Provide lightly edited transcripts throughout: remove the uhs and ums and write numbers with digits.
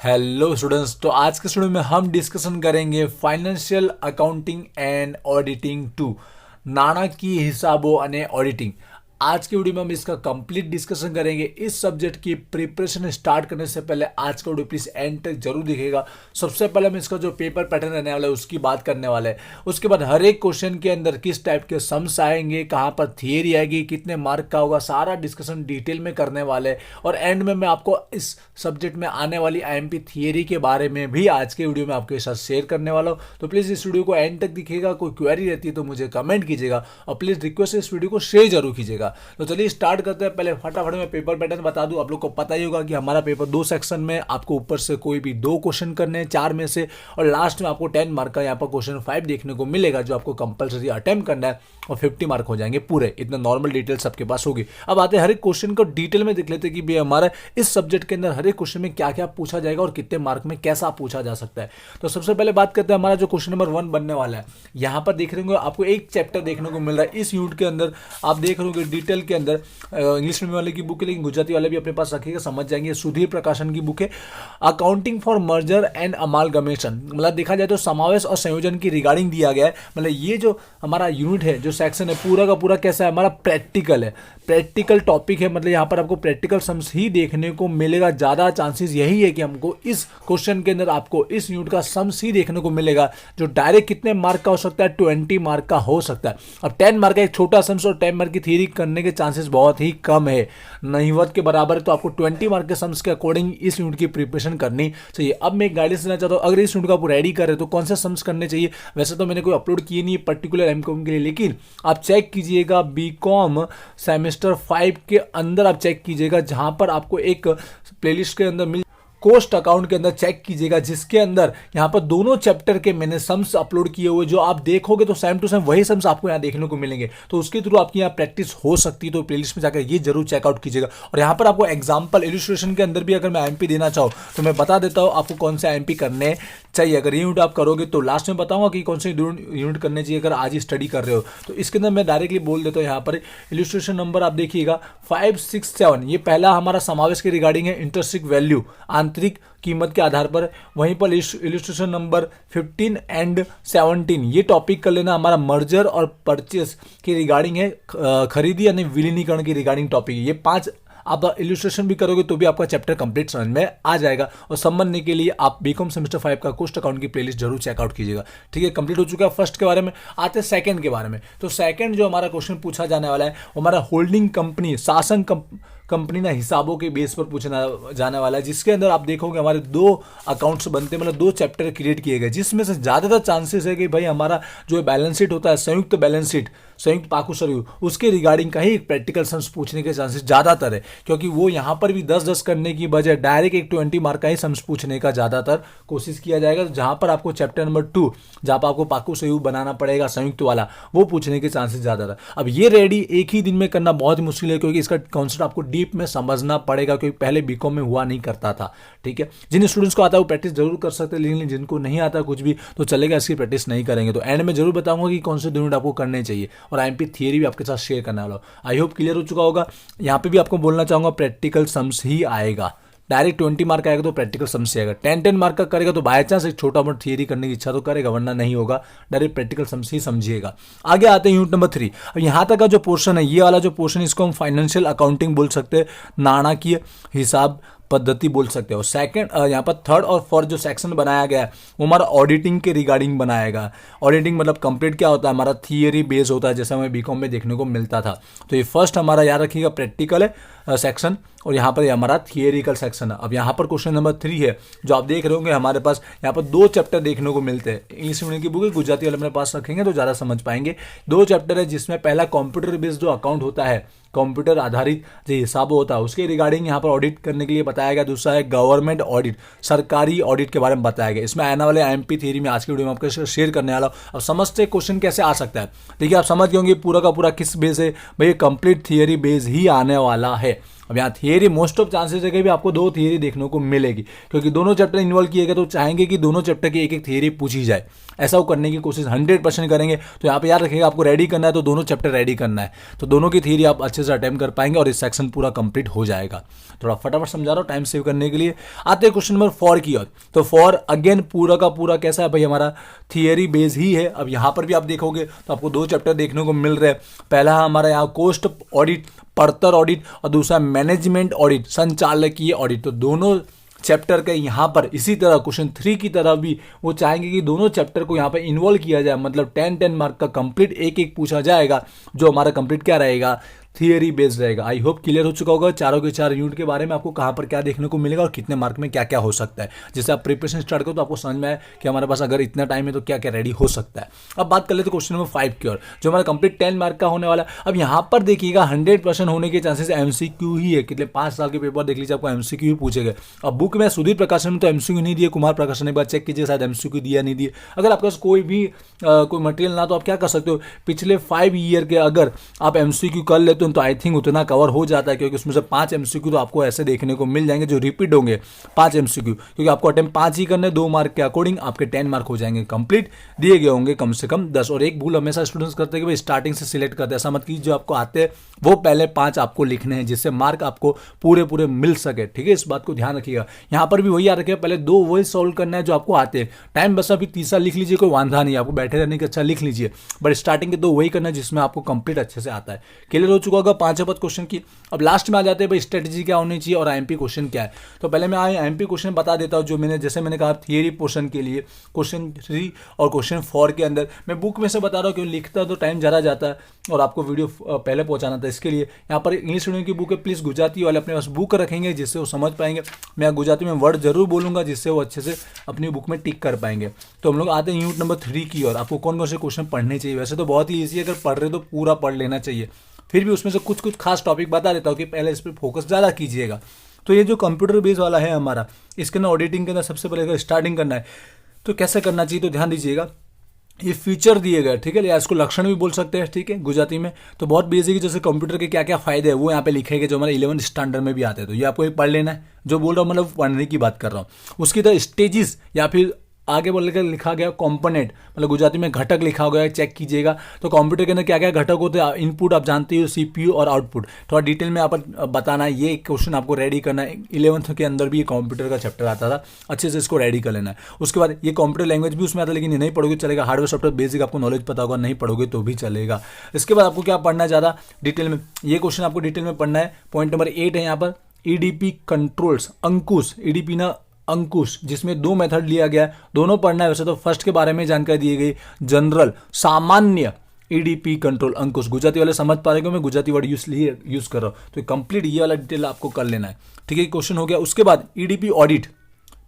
Hello students. तो आज के स्टूडियो में हम डिस्कशन करेंगे फाइनेंशियल अकाउंटिंग एंड ऑडिटिंग टू नाણાકીય हिसाबों અને ऑडिटिंग। आज की वीडियो में हम इसका कंप्लीट डिस्कशन करेंगे। इस सब्जेक्ट की प्रिपरेशन स्टार्ट करने से पहले आज का वीडियो प्लीज एंड तक जरूर दिखेगा। सबसे पहले हम इसका जो पेपर पैटर्न रहने वाला है उसकी बात करने वाले हैं। उसके बाद हर एक क्वेश्चन के अंदर किस टाइप के सम्स आएंगे, कहाँ पर थियरी आएगी, कितने मार्क का होगा, सारा डिस्कशन डिटेल में करने वाले हैं। और एंड में मैं आपको इस सब्जेक्ट में आने वाली आईएमपी थियरी के बारे में भी आज के वीडियो में आपके साथ शेयर करने वाला हूँ। तो प्लीज इस वीडियो को एंड तक दिखेगा। कोई क्वेरी रहती है तो मुझे कमेंट कीजिएगा और प्लीज रिक्वेस्ट इस वीडियो को शेयर जरूर कीजिएगा। तो चलिए स्टार्ट करते हैं। पहले फटाफट में पेपर पैटर्न बता दूं। आप लोग को पता ही होगा कि हमारा पेपर दो सेक्शन में, आपको ऊपर से कोई भी दो क्वेश्चन करने हैं 4 में से, और लास्ट में आपको 10 मार्क का यहाँ पर क्वेश्चन 5 देखने को मिलेगा जो आपको कंपलसरी अटेम्प्ट करना है और 50 मार्क हो जाएंगे पूरे। इतना नॉर्मल डिटेल सबके पास होगी। अब आते हैं हर एक क्वेश्चन को डिटेल में देख लेते हैं कि भाई हमारा इस सब्जेक्ट के अंदर हर एक क्वेश्चन में क्या क्या पूछा जाएगा और कितने मार्क में कैसा पूछा जा सकता है। तो सबसे पहले बात करते हैं हमारा जो क्वेश्चन नंबर 1 बनने वाला है। यहाँ पर देख रहे होंगे आपको एक चैप्टर देखने को मिल रहा है इस यूनिट के अंदर। आप देख रहे होंगे डिटेल के अंदर इंग्लिश मीडियम वाले की बुक है, लेकिन गुजराती वाले भी अपने पास रखिएगा, समझ जाएंगे। सुधीर प्रकाशन की बुक है accounting for merger and amalgamation. मतलब देखा जाए तो समावेश और संयोजन की रिगार्डिंग दिया गया है। मतलब ये जो हमारा यूनिट है, जो सेक्शन है, पूरा का पूरा कैसा है, हमारा प्रैक्टिकल है, प्रैक्टिकल टॉपिक है। मतलब यहाँ पर आपको प्रैक्टिकल सम्स ही देखने को मिलेगा। ज़्यादा चांसेस यही है कि हमको इस क्वेश्चन के अंदर आपको इस यूनिट का सम्स ही देखने को मिलेगा, जो डायरेक्ट कितने मार्क का हो सकता है, 20 मार्क का हो सकता है। अब 10 मार्क का एक छोटा सम्स और 10 मार्क की थ्योरी करने के चांसेस बहुत ही कम है, नहींवत के बराबर है। तो आपको 20 मार्क के सम्स के अकॉर्डिंग इस यूनिट की प्रिपरेशन करनी चाहिए। अब मैं एक गाइडेंस देना चाहता हूँ, अगर इस यूनिट का आप रेडी कर रहे हो तो कौन से सम्स करने चाहिए। वैसे तो मैंने कोई अपलोड किए नहीं है पर्टिकुलर एमकॉम के लिए, लेकिन आप चेक कीजिएगा बीकॉम सेमेस्टर 5 के अंदर आप चेक कीजिएगा, जहां पर आपको एक प्लेलिस्ट के अंदर मिल कोस्ट अकाउंट के अंदर चेक कीजिएगा, जिसके अंदर यहाँ पर दोनों चैप्टर के मैंने सम्स अपलोड किए हुए, जो आप देखोगे तो सेम टू सेम वही सम्स आपको यहाँ देखने को मिलेंगे। तो उसके थ्रू आपकी यहाँ प्रैक्टिस हो सकती है। तो प्लेलिस्ट में जाकर ये जरूर चेकआउट कीजिएगा। और यहाँ पर आपको एग्जाम्पल इलस्ट्रेशन के अंदर भी अगर मैं आईएमपी देना चाहूँ तो मैं बता देता हूँ आपको कौन से आईएमपी करने चाहिए। अगर ये यूनिट आप करोगे तो लास्ट में बताऊंगा कि कौन से यूनिट करने चाहिए अगर आज ही स्टडी कर रहे हो तो। इसके अंदर मैं डायरेक्टली बोल देता हूँ। यहाँ पर इलस्ट्रेशन नंबर आप देखिएगा 5, 6, 7। ये पहला हमारा समावेश के रिगार्डिंग है, इंट्रिंसिक वैल्यू आंतरिक कीमत के आधार पर। वहीं पर इलस्ट्रेशन नंबर 15 एंड 17 ये टॉपिक कर लेना, हमारा मर्जर और परचेस की रिगार्डिंग है, खरीदी यानी विलीनीकरण की रिगार्डिंग टॉपिक है। ये 5 आप इलस्ट्रेशन भी करोगे तो भी आपका चैप्टर कंप्लीट समझ में आ जाएगा। और समझने के लिए आप बीकॉम सेमेस्टर 5 का कोस्ट अकाउंट की प्लेलिस्ट जरूर चेकआउट कीजिएगा। ठीक है, कंप्लीट हो चुका है फर्स्ट के बारे में। आते हैं सेकंड के बारे में। तो सेकंड जो हमारा क्वेश्चन पूछा जाने वाला है वो हमारा होल्डिंग कंपनी, शासन कंपनी ना हिसाबों के बेस पर पूछना जाने वाला है, जिसके अंदर आप देखोगे हमारे 2 अकाउंट्स बनते हैं, मतलब 2 चैप्टर क्रिएट किए गए, जिसमें से ज़्यादातर चांसेस है कि भाई हमारा जो बैलेंस शीट होता है, संयुक्त बैलेंस शीट, संयुक्त पाकू सरयू, उसके रिगार्डिंग का ही एक प्रैक्टिकल सम्स पूछने के चांसेस ज़्यादातर है। क्योंकि वो यहाँ पर भी 10-10 करने की बजाय डायरेक्ट एक 20 मार्क का ही सम्स पूछने का ज़्यादातर कोशिश किया जाएगा। जहाँ पर आपको चैप्टर नंबर 2 जहाँ पर आपको पाकू सरयू बनाना पड़ेगा संयुक्त वाला, वो पूछने के चांसेस ज़्यादा था। अब ये रेडी एक ही दिन में करना बहुत ही मुश्किल है, क्योंकि इसका कॉन्सेप्ट आपको डीप में समझना पड़ेगा, क्योंकि पहले बीकॉम में हुआ नहीं करता था। ठीक है, जिन स्टूडेंट्स को आता है वो प्रैक्टिस जरूर कर सकते हैं, लेकिन जिनको नहीं आता कुछ भी तो चलेगा, इसकी प्रैक्टिस नहीं करेंगे। तो एंड में जरूर बताऊंगा कि कौन से यूनिट आपको करने चाहिए और आईएमपी थियरी भी आपके साथ शेयर करने वाला हूं। आई होप क्लियर हो चुका होगा। यहाँ पे भी आपको बोलना चाहूंगा प्रैक्टिकल सम्स ही आएगा। डायरेक्ट 20 मार्क आएगा तो प्रैक्टिकल सम्स आएगा। 10-10 मार्क का करेगा तो बाय चांस एक छोटा मोटा थियरी करने की इच्छा तो करेगा, वरना नहीं होगा। डायरेक्ट प्रैक्टिकल सम्स ही समझिएगा। आगे आते हैं यूनिट नंबर 3। अब यहाँ तक का जो पोर्शन है, ये वाला जो पोर्शन, इसको हम फाइनेंशियल अकाउंटिंग बोल सकते हैं, नाણાકીય हिसाब पद्धति बोल सकते हो। सेकंड यहाँ पर थर्ड और फोर्थ जो सेक्शन बनाया गया है वो हमारा ऑडिटिंग के रिगार्डिंग बनाएगा। ऑडिटिंग मतलब कंप्लीट क्या होता है, हमारा थियरी बेस होता है, जैसे हमें बीकॉम में देखने को मिलता था। तो ये फर्स्ट हमारा याद रखिएगा प्रैक्टिकल है सेक्शन, और यहाँ पर हमारा थियरिकल सेक्शन है। अब यहाँ पर क्वेश्चन नंबर 3 है, जो आप देख रहे होंगे हमारे पास यहाँ पर 2 चैप्टर देखने को मिलते हैं। इंग्लिश मीडियम की बुक है, गुजराती वाले अपने पास रखेंगे तो ज़्यादा समझ पाएंगे। 2 चैप्टर है, जिसमें पहला कंप्यूटर बेस्ड जो अकाउंट होता है, कंप्यूटर आधारित जो हिसाब होता है उसके रिगार्डिंग यहाँ पर ऑडिट करने के लिए बताया गया। दूसरा है गवर्नमेंट ऑडिट, सरकारी ऑडिट के बारे में बताया गया। इसमें आने वाले आईएमपी थ्योरी में आज की वीडियो में आपको शेयर करने वाला हूँ। अब समझते क्वेश्चन कैसे आ सकता है। देखिए आप समझ गए होंगे पूरा का पूरा किस बेस है, भाई कंप्लीट थियरी बेस ही आने वाला है। अब यहाँ थियरी मोस्ट ऑफ चांसेस है कि भी आपको 2 थियरी देखने को मिलेगी, क्योंकि दोनों चैप्टर इन्वॉल्व किए गए तो चाहेंगे कि दोनों चैप्टर की एक एक थियरी पूछी जाए। ऐसा वो करने की कोशिश 100% करेंगे। तो यहाँ पे याद रखिएगा, आपको रेडी करना है तो दोनों चैप्टर रेडी करना है, तो दोनों की थियरी आप अच्छे से अटेम्प्ट कर पाएंगे और इस सेक्शन पूरा कंप्लीट हो जाएगा। थोड़ा फटाफट समझा रहा हूँ टाइम सेव करने के लिए। आते हैं क्वेश्चन नंबर 4 की ओर। तो 4 अगेन पूरा का पूरा कैसा है भाई, हमारा थियरी बेस ही है। अब यहाँ पर भी आप देखोगे तो आपको 2 चैप्टर देखने को मिल रहे हैं। पहला हमारा यहाँ कोस्ट ऑडिट, पड़तर ऑडिट, और दूसरा मैनेजमेंट ऑडिट, संचालकीय ऑडिट। तो दोनों चैप्टर के यहाँ पर इसी तरह क्वेश्चन 3 की तरह भी वो चाहेंगे कि दोनों चैप्टर को यहाँ पर इन्वॉल्व किया जाए, मतलब 10-10 मार्क का कंप्लीट एक एक पूछा जाएगा, जो हमारा कंप्लीट क्या रहेगा, थियरी बेस्ड रहेगा। आई होप क्लियर हो चुका होगा चारों के 4 यूनिट के बारे में, आपको कहाँ पर क्या देखने को मिलेगा और कितने मार्क में क्या क्या हो सकता है। जैसे आप प्रिपरेशन स्टार्ट करो तो आपको समझ में आए कि हमारे पास अगर इतना टाइम है तो क्या क्या रेडी हो सकता है। अब बात कर लेते हैं क्वेश्चन नंबर 5 की ओर, जो हमारा कंप्लीट 10 मार्क का होने वाला है। अब यहाँ पर देखिएगा 100% होने के चांसेस MCQ ही है। कितने 5 साल के पेपर देख लीजिए, आपको MCQ ही पूछे गए। अब बुक में सुधीर प्रकाशन में तो MCQ नहीं दिए, कुमार प्रकाशन ने बात चेक कीजिए शायद MCQ दिया नहीं दिए। अगर आपके पास कोई भी कोई मटेरियल ना, तो आप क्या कर सकते हो, पिछले 5 ईयर के अगर आप MCQ कर लेते हो तो आई थिंक उतना कवर हो जाता है, क्योंकि उसमें से 5 MCQ तो आपको ऐसे देखने को मिल जाएंगे जो रिपीट होंगे 5 MCQ, क्योंकि आपको अटेम्प्ट 5 ही करने, 2 मार्क के अकॉर्डिंग आपके 10 मार्क हो जाएंगे कंप्लीट, दिए गए होंगे कम से कम 10। और एक भूल हमेशा स्टूडेंट्स करते हैं कि भाई स्टार्टिंग से सिलेक्ट करते हैं, ऐसा मत कीजिए, जो आपको आते हैं वो पहले 5 आपको लिखने हैं, जिससे मार्क आपको पूरे पूरे मिल सके। ठीक है, इस बात को ध्यान रखिएगा। यहाँ पर भी वही याद रखिएगा, पहले 2 वही सॉल्व करना है जो आपको आते हैं। टाइम बस अभी तीसरा लिख लीजिए, कोई वांधा नहीं, आपको बैठे रहने के अच्छा लिख लीजिए, बट स्टार्टिंग के 2 वही करना है जिसमें आपको कंप्लीट अच्छे से आता है। क्लियर हो चुका होगा 5 क्वेश्चन की। अब लास्ट में आ जाते हैं भाई स्ट्रेटजी क्या होनी चाहिए और IMP क्वेश्चन क्या है। तो पहले मैं IMP क्वेश्चन बता देता हूँ, जो जैसे मैंने कहा थियरी पोर्शन के लिए क्वेश्चन 3 और क्वेश्चन 4 के अंदर मैं बुक में से बता रहा हूँ, क्योंकि लिखता तो टाइम ज़्यादा जाता है और आपको वीडियो पहले पहुँचाना था। इसके लिए यहाँ पर इंग्लिश मीडियम की बुक है, प्लीज़ गुजराती वाले अपने पास बुक रखेंगे जिससे वो समझ पाएंगे। मैं गुजराती में वर्ड जरूर बोलूँगा जिससे वो अच्छे से अपनी बुक में टिक कर पाएंगे। तो हम लोग आते हैं यूनिट नंबर 3 की ओर। आपको कौन कौन से क्वेश्चन पढ़ने चाहिए, वैसे तो बहुत ही ईजी है, अगर पढ़ रहे तो पूरा पढ़ लेना चाहिए, फिर भी उसमें से कुछ कुछ खास टॉपिक बता देता हूँ कि पहले इस पर फोकस ज़्यादा कीजिएगा। तो ये जो कंप्यूटर बेस वाला है हमारा, इसके अंदर ऑडिटिंग के अंदर सबसे पहले अगर स्टार्टिंग करना है तो कैसे करना चाहिए, तो ध्यान दीजिएगा। ये फीचर दिए गए, ठीक है, या इसको लक्षण भी बोल सकते हैं, ठीक है, गुजराती में। तो बहुत बेसिक है, जैसे कंप्यूटर के क्या क्या फायदे हैं वो यहाँ पे लिखे गए, जो हमारे 11th स्टैंडर्ड में भी आते हैं। तो ये आपको एक पढ़ लेना है, जो बोल रहा हूँ मतलब पढ़ने की बात कर रहा हूँ। उसकी तरह स्टेजेस या फिर आगे बोल कर लिखा गया कंपोनेंट, मतलब गुजराती में घटक लिखा गया है, चेक कीजिएगा। तो कंप्यूटर के अंदर क्या क्या घटक होते हैं, इनपुट आप जानते हो, CPU और आउटपुट, थोड़ा डिटेल में आप बताना है। ये क्वेश्चन आपको रेडी करना है। 11th के अंदर भी ये कंप्यूटर का चैप्टर आता था, अच्छे से इसको रेडी कर लेना है। उसके बाद ये कंप्यूटर लैंग्वेज भी उसमें आता है, लेकिन ये नहीं पढ़ोगे चलेगा। हार्डवेयर सॉफ्टवेयर बेसिक आपको नॉलेज पता होगा, नहीं पढ़ोगे तो भी चलेगा। इसके बाद आपको क्या पढ़ना है ज़्यादा डिटेल में, ये क्वेश्चन आपको डिटेल में पढ़ना है। पॉइंट नंबर 8 है यहाँ पर EDP कंट्रोल्स, अंकुश, EDP ना अंकुश, जिसमें 2 मेथड लिया गया है, दोनों पढ़ना है। वैसे तो फर्स्ट के बारे में जानकारी दी गई, जनरल सामान्य EDP कंट्रोल अंकुश, गुजराती वाले समझ पा रहे हो, मैं गुजराती वर्ड यूज कर रहा हूँ। तो कंप्लीट ये वाला डिटेल आपको कर लेना है, ठीक है, क्वेश्चन हो गया। उसके बाद EDP ऑडिट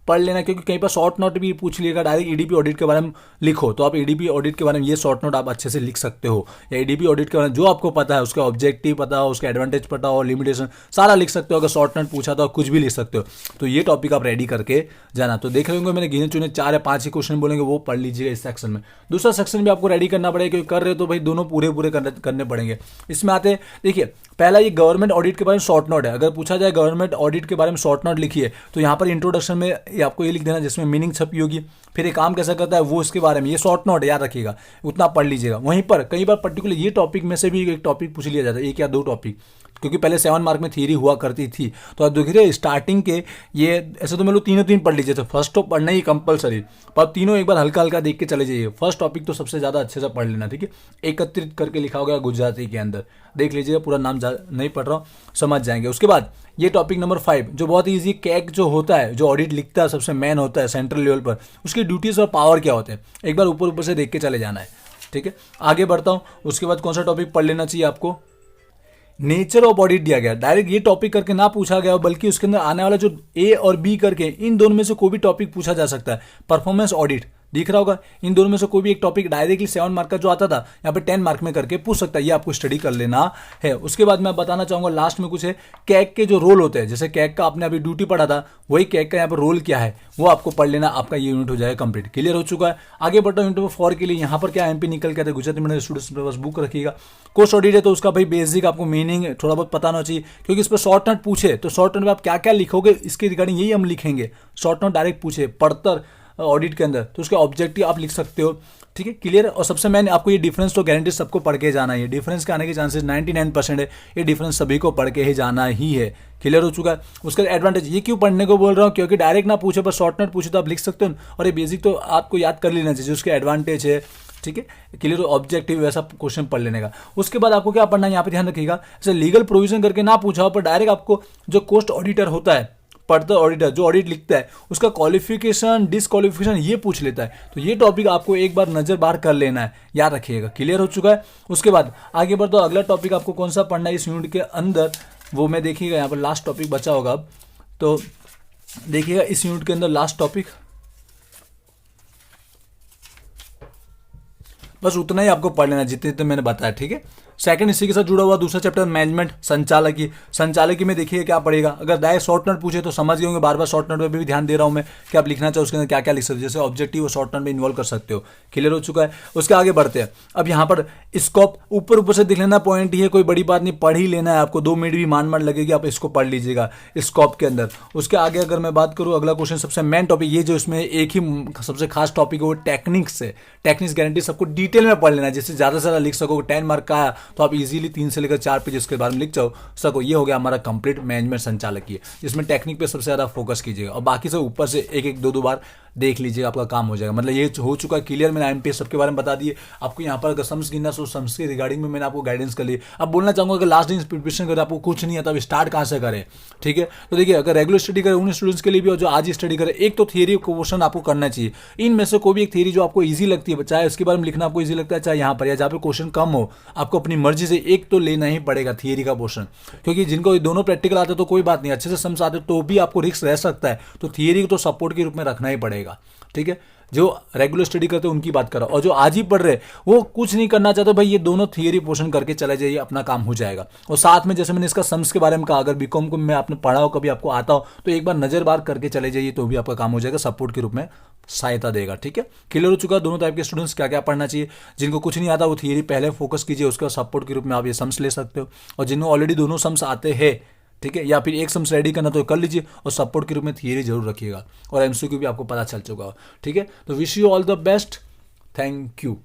पढ़ लेना, क्योंकि कहीं पर शॉर्ट नोट भी पूछ लिएगा, डायरेक्ट EDP ऑडिट के बारे में लिखो, तो आप EDP ऑडिट के बारे में ये शॉर्ट नोट आप अच्छे से लिख सकते हो, या EDP ऑडिट के बारे में जो आपको पता है, उसका ऑब्जेक्टिव पता हो, उसका एडवांटेज पता हो, लिमिटेशन सारा लिख सकते हो। अगर शॉर्ट नोट पूछा तो कुछ भी लिख सकते हो। तो ये टॉपिक आप रेडी करके जाना। तो देख लेंगे, मैंने गिने चुने 4 या 5 ही क्वेश्चन बोलेंगे, वो पढ़ लीजिएगा इस सेक्शन में। दूसरा सेक्शन भी आपको रेडी करना पड़ेगा, क्योंकि कर रहे हो तो भाई दोनों पूरे पूरे करने पड़ेंगे। इसमें आते हैं, देखिए पहला ये गवर्नमेंट ऑडिट के बारे में शॉर्ट नोट है। अगर पूछा जाए गवर्नमेंट ऑडिट के बारे में शॉर्ट नोट लिखिए, तो यहाँ पर इंट्रोडक्शन में आपको ये लिख देना जिसमें मीनिंग छपी होगी, फिर ये काम कैसा करता है वो इसके बारे में, ये शॉर्ट नोट है, याद रखिएगा, उतना पढ़ लीजिएगा। वहीं पर कई बार पर्टिकुलर ये टॉपिक में से भी एक टॉपिक पूछ लिया जाता है, 1 या 2 टॉपिक, क्योंकि पहले 7 मार्क में थियरी हुआ करती थी। तो आप देखिए स्टार्टिंग के ये ऐसे तो मैं लोग तीनों पढ़ लीजिए, तो फर्स्ट तो पढ़ना ही कंपलसरी, पर तीनों एक बार हल्का हल्का देख के चले जाइए। फर्स्ट टॉपिक तो सबसे ज़्यादा अच्छे से पढ़ लेना, ठीक है, एकत्रित करके लिखा होगा गुजराती के अंदर, देख लीजिएगा, पूरा नाम नहीं पढ़ रहा हूँ, समझ जाएंगे। उसके बाद ये टॉपिक नंबर 5 जो बहुत ईजी, कैग जो होता है, जो ऑडिट लिखता है, सबसे मेन होता है सेंट्रल लेवल पर, उसकी ड्यूटीज और पावर क्या होते हैं, एक बार ऊपर ऊपर से देख के चले जाना है, ठीक है। आगे बढ़ता हूँ। उसके बाद कौन सा टॉपिक पढ़ लेना चाहिए आपको, नेचर ऑफ ऑडिट दिया गया, डायरेक्ट ये टॉपिक करके ना पूछा गया, बल्कि उसके अंदर आने वाला जो A और B करके इन दोनों में से कोई भी टॉपिक पूछा जा सकता है। परफॉर्मेंस ऑडिट दिख रहा होगा। इन दोनों में से कोई भी एक टॉपिक डायरेक्टली 7 मार्क का जो आता था यहाँ पे 10 मार्क में करके पूछ सकता है, ये आपको स्टडी कर लेना है। उसके बाद मैं बताना चाहूंगा लास्ट में कुछ है, कैग के जो रोल होते हैं, जैसे कैग का आपने अभी ड्यूटी पढ़ा था, वही कैग का यहाँ पर रोल क्या है वो आपको पढ़ लेना, आपका ये यूनिट हो जाएगा कंप्लीट। क्लियर हो चुका है। आगे बढ़ता हूं यूनिट नंबर 4 के लिए। यहाँ पर क्या एमपी निकल के आता है, गुजराती मीडियम स्टूडेंट्स बस बुक रखिएगा। कोर्स ऑडिट है तो उसका भाई बेसिक आपको मीनिंग थोड़ा बहुत पता होना चाहिए, क्योंकि इस पर शॉर्ट नोट पूछे तो शॉर्ट नोट में आप क्या क्या लिखोगे इसके रिगार्डिंग यही हम लिखेंगे। शॉर्ट नोट डायरेक्ट पूछे पढ़तर ऑडिट के अंदर तो उसके ऑब्जेक्टिव आप लिख सकते हो। ठीक है, क्लियर है। और सबसे मैंने आपको ये डिफरेंस तो गारंटी सबको पढ़ के जाना है, डिफरेंस के आने के चांसेस 99% है, ये डिफरेंस सभी को पढ़ के ही जाना ही है। क्लियर हो चुका है। उसका एडवांटेज ये क्यों पढ़ने को बोल रहा हूँ, क्योंकि डायरेक्ट ना पूछे पर शॉर्ट नोट पूछे तो आप लिख सकते हो, और ये बेसिक तो आपको याद कर लेना चाहिए, उसके एडवांटेज है। ठीक है, क्लियर। ऑब्जेक्टिव वैसा क्वेश्चन पढ़ लेने का। उसके बाद आपको क्या पढ़ना है यहाँ पे ध्यान रखिएगा, जैसे लीगल प्रोविजन करके ना पूछा हो पर डायरेक्ट आपको जो कोस्ट ऑडिटर होता है, पढ़ता ऑडिटर जो ऑडिट लिखता है, उसका क्वालिफिकेशन डिसक्वालिफिकेशन ये पूछ लेता है, तो ये टॉपिक आपको एक बार नजर बार कर लेना है, याद रखिएगा। क्लियर हो चुका है। उसके बाद आगे बढ़ता हूं, अगला टॉपिक आपको कौन सा पढ़ना है इस यूनिट के अंदर, वो मैं देखिएगा यहाँ पर लास्ट टॉपिक बचा होगा अब, तो देखिएगा इस यूनिट के अंदर लास्ट टॉपिक बस उतना ही आपको पढ़ लेना जितने जितने मैंने बताया। ठीक है। सेकंड इसी के साथ जुड़ा हुआ दूसरा चैप्टर मैनेजमेंट संचालकी। संचालकी में देखिए क्या पड़ेगा, अगर डायरेक्ट शॉर्ट नोट पूछे तो समझ गए होंगे, बार बार शॉर्ट नोट में भी ध्यान दे रहा हूं मैं कि आप लिखना चाहो उसके अंदर क्या क्या लिख सकते हो, जैसे ऑब्जेक्टिव और शॉर्ट नोट में इन्वॉल्व कर सकते हो। क्लियर हो चुका है। उसके आगे बढ़ते हैं। अब यहाँ पर स्कोप ऊपर ऊपर से दिख लेना, पॉइंट ही है, कोई बड़ी बात नहीं, पढ़ ही लेना है आपको, 2 मिनट भी मान लगेगी, आप इसको पढ़ लीजिएगा स्कोप के अंदर। उसके आगे अगर मैं बात करूँ अगला क्वेश्चन सबसे मेन टॉपिक, ये जो इसमें एक ही सबसे खास टॉपिक है वो टेक्निक्स है। टेक्निक्स गारंटी सबको डिटेल में पढ़ लेना है, जिससे ज्यादा से ज्यादा लिख सको। 10 मार्क का आया तो आप इजीली 3 से लेकर 4 पेज इसके बारे में लिख सको। ये हो गया हमारा कंप्लीट मैनेजमेंट संचालकीय, जिसमें टेक्निक पे सबसे ज्यादा फोकस कीजिएगा, और बाकी सब ऊपर से एक एक 2 बार देख लीजिएगा, आपका काम हो जाएगा। मतलब ये हो चुका है क्लियर। मैंने IMPS सबके बारे में बता दिए आपको। यहाँ पर अगर सम्स गिनना सो सम्स के रिगार्डिंग में मैंने आपको गाइडेंस कर ली। अब बोलना चाहूंगा अगर लास्ट दिन प्रिपरेशन करें आपको कुछ नहीं आता, अब स्टार्ट कहाँ से करें। ठीक है, तो देखिए अगर रेगुलर स्टडी करें उन स्टूडेंट्स के लिए भी, और जो आज ही स्टडी करें, एक तो थियरी क्वेश्चन आपको करना चाहिए। इनमें से कोई भी एक थियरी जो आपको ईजी लगती है, चाहे उसके बारे में लिखना आपको ईजी लगता है, चाहे यहाँ पर या जहाँ पे क्वेश्चन कम हो, आपको अपनी मर्जी से एक तो लेना ही पड़ेगा थियरी का पोर्शन, क्योंकि जिनको दोनों प्रैक्टिकल आते तो कोई बात नहीं, अच्छे से समझ आते तो भी आपको रिस्क रह सकता है, तो थियरी को तो सपोर्ट के रूप में रखना ही पड़ेगा। ठीक है, जो रेगुलर स्टडी करते हैं उनकी बात करो, और जो आज ही पढ़ रहे वो कुछ नहीं करना चाहते भाई, ये दोनों थियरी पोर्शन करके चले जाइए, अपना काम हो जाएगा। और साथ में जैसे मैंने इसका सम्स के बारे में कहा, अगर बीकॉम को मैं आपने पढ़ा हो, कभी आपको आता हो, तो एक बार नजर बार करके चले जाइए, तो भी आपका काम हो जाएगा, सपोर्ट के रूप में सहायता देगा। ठीक है, क्लियर हो चुका है दोनों टाइप के स्टूडेंट्स क्या क्या पढ़ना चाहिए। जिनको कुछ नहीं आता वो थियरी पहले फोकस कीजिए, उसका सपोर्ट के रूप में आप ये सम्स ले सकते हो, और जिनको ऑलरेडी दोनों सम्स आते हैं, ठीक है, या फिर एक सम्स रेडी करना तो कर लीजिए, और सपोर्ट के रूप में थियरी जरूर रखिएगा, और MCQ भी आपको पता चल चुका हो। ठीक है, तो wish you all the best, thank you.